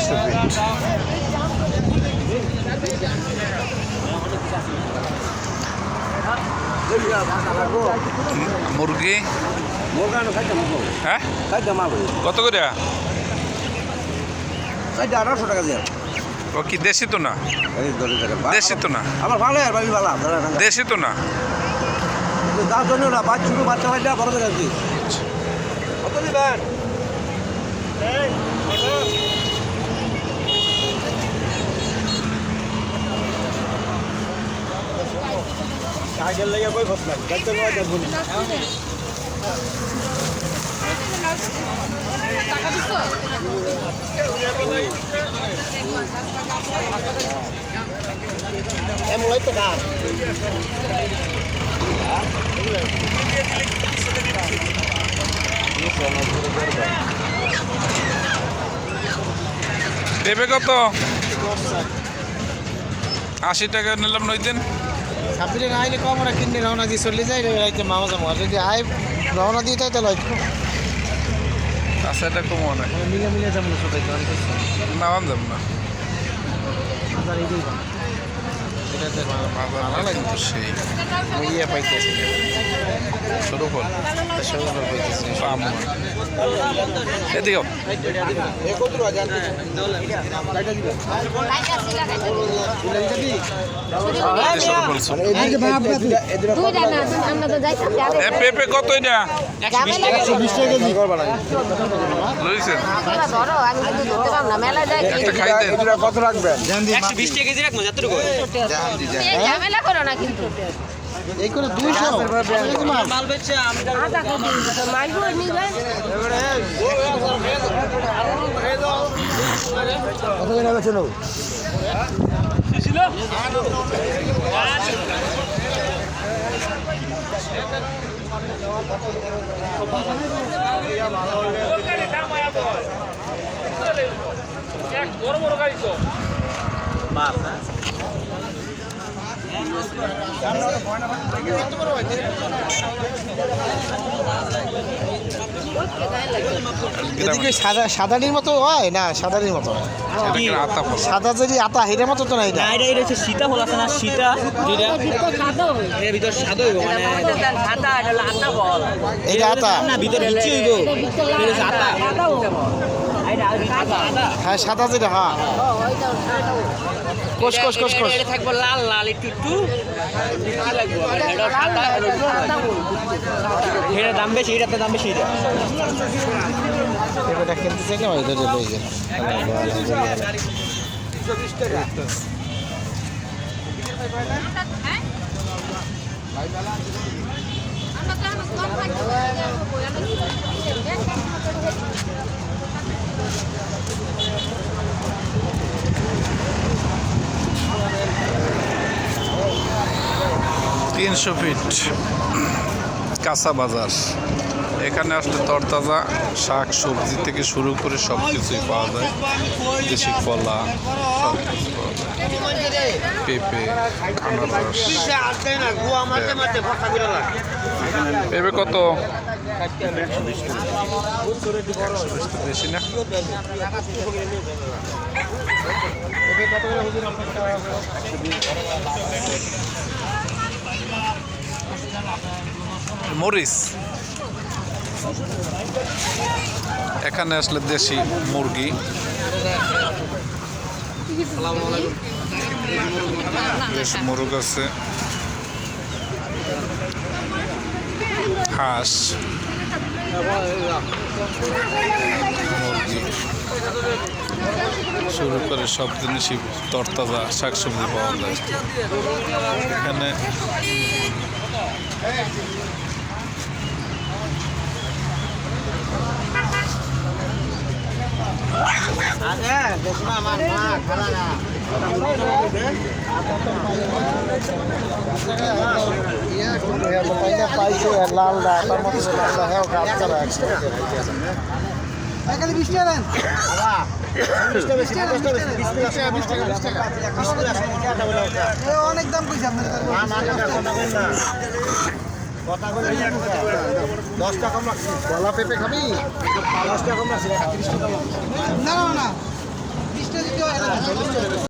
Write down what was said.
300 fit. মুরগি হ্যাঁ কত করে? 1800 টাকা দিয়ে। ও কি দেশি তো না? দেশি তো না? আমার ভালো আর ভাবি ভালো দেশি তো না? তার জন্য না বাচ্চা ছোটো বাচ্চা ভাইটা বড় করে আনছি। কত দিবেন? আগের লেগে কই বসলাম দেখতে নয়টা বলি টাকা দিছো এমলাই তো কাজ দেবে কত? 80 টাকা নিলাম 9 দিন। সাবসিডি না আইলে কম ওরা কিনে রওনা দিয়ে চলে যায় রাইতে মামা জামা যদি আয় রওনা দিয়ে তাই তো লয় আচ্ছা এটা কম মনে হয় মিলে মিলে যেমন সবাই না বান্ধব না এটাতে ভালো লাগে তো সেই ইয়ে পাইতেছে শুরু ফল সবাই পাইতেছে পাম এদিকে পেঁপে কত এটা? 120 টাকা কেজি লইছেন একটা এটা খাইতেন কত রাখবেন? 120 টাকা কেজি রাখবো যতটুকু ঝামেলা করো না কিন্তু এই করে 200 মাল বেচছে আমরা আধা কেজি মাইবো নিবে কত দিন হবে চলো বড় বড় গাড়ি তো মাছ এদিকে সাদানির মতো হয় না সাদানির মতো আতা ফল সাদা যদি আতা হেটার মতো তো না এটা না এটা হচ্ছে সীতা ফল আছে না সীতা যেটা এর ভিতর সাদা হইব মানে সাদা এটা আতা ফল এটা আতা না ভিতর লিচি হইব এটা হচ্ছে আতা হ্যাঁ সাদা যেটা হ্যাঁ কোষ কোষ কোষ কোষ এটা থাকবে লাল লাল একটু একটু মিষ্টি লাগবে এটা সাদা এটা দাম বেশি এটাতে দাম বেশি এটা এটা কিনতে চাইলে ওই ধরে লই গেল তিনশো ফিট কাঁচা বাজার। এখানে আসলে তরতাজা শাক সবজি থেকে শুরু করে সব কিছুই পাওয়া যায়। দেশি কলা সব কিছু পাওয়া যায়, পেঁপে, আনারস। পেঁপে কত? 120 তো বেশি না? মরিচ এখানে আসলে দেশি মুরগি, বেশ মুরগ আছে, হাঁস, মুরগি শুরু করে সব জিনিসই তরতাজা শাকসবজি পাওয়া যায় এখানে। পাইছে লাল দা তার মতো লাল হ্যাঁ কাজ করা এখানে 20 টাকা দেন 20 টাকা বেশি 50 টাকা বেশি 20 টাকা অনেক দাম কইছে আপনাদের কথা বলে 10 টাকা কম রাখছি। কলা পেঁপে খাবি 10 টাকা কম রাখছি 30 টাকা না না না 20